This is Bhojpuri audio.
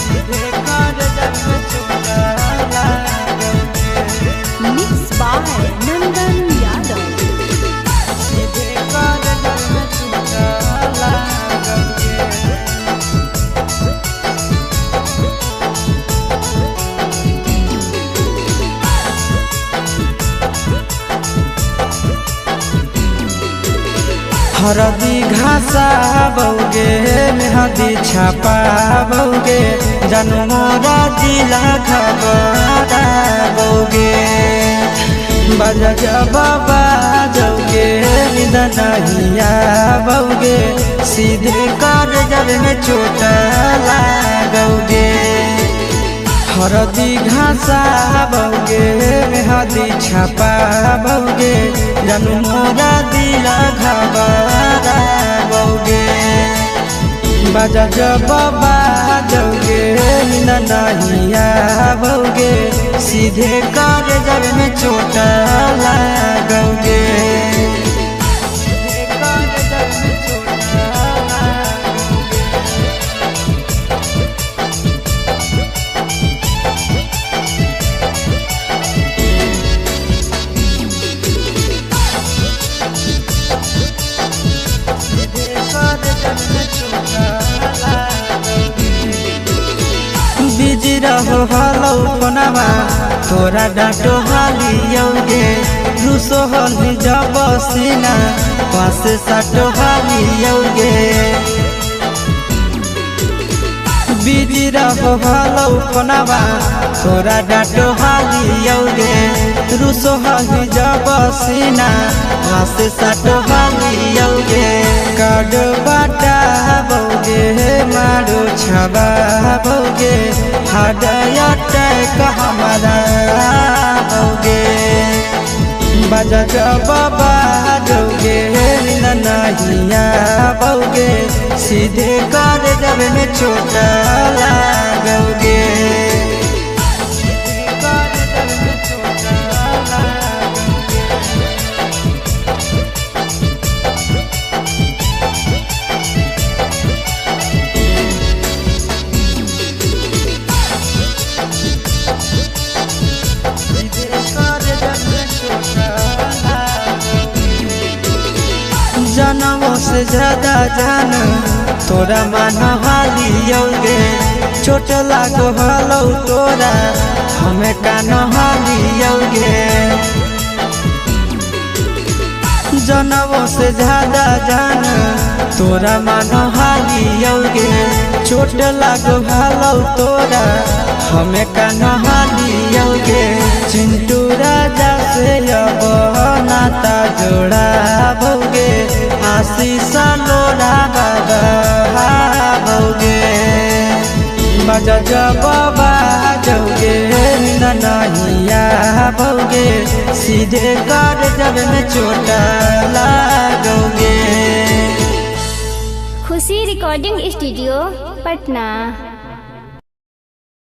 सीधे कर जब में चोटा लागोगे। Mixed by Nandan Yadav. सीधे कर जब में चोटा लागोगे। हरदी घासा बौगे मेहदी छापा बौगे जानू मोरा जिला खबरा बौगे। बजा जब बाजोगे निद नहिया बौगे सीधे कर जब में चोटा लागोगे। हरदी घासा बौगे मेहदी छापा बौगे जानू मोरा दिला घबरा बौगे। बजा जब बाजोगे निद नहिया बौगे सीधे कर जब में चोटा लागोगे। सीधे कर जब में चोटा बिजी रहो हलो फोनमा तोरा डाटो हालियोगे। रूसो हली जब सीना पास साटो हालियोगे। बिजी रहो हलो फोनमा तोरा डाटो हालियोगे। रूसो हली जब सीना पास साटो हालियोगे। काड बाटा बौगे मारो छबा बौगे हाडया टैक हमारा बौगे। बजा जब बाजोगे नहिया बौगे सीधे कर जब में चोटा लागोगे। सीधे कर जब में चोटा लागोगे। जनमों से ज्यादा जान तोरा मन हालियोगे। चोट लागो हलो तोरा हमें कान हालियोगे। जनमों से ज्यादा जान तोरा मन हालियोगे। चोट लागो हलो तोरा हमें कान हालियोगे। चिंटू राजा से अब नाता जोड़ा बौगे आशीष लोड़ा बाबा बौगे। बजा जब बाजोगे नहिया बौगे सीधे कर जब में चोटा लागोगे। खुशी रिकॉर्डिंग स्टूडियो पटना।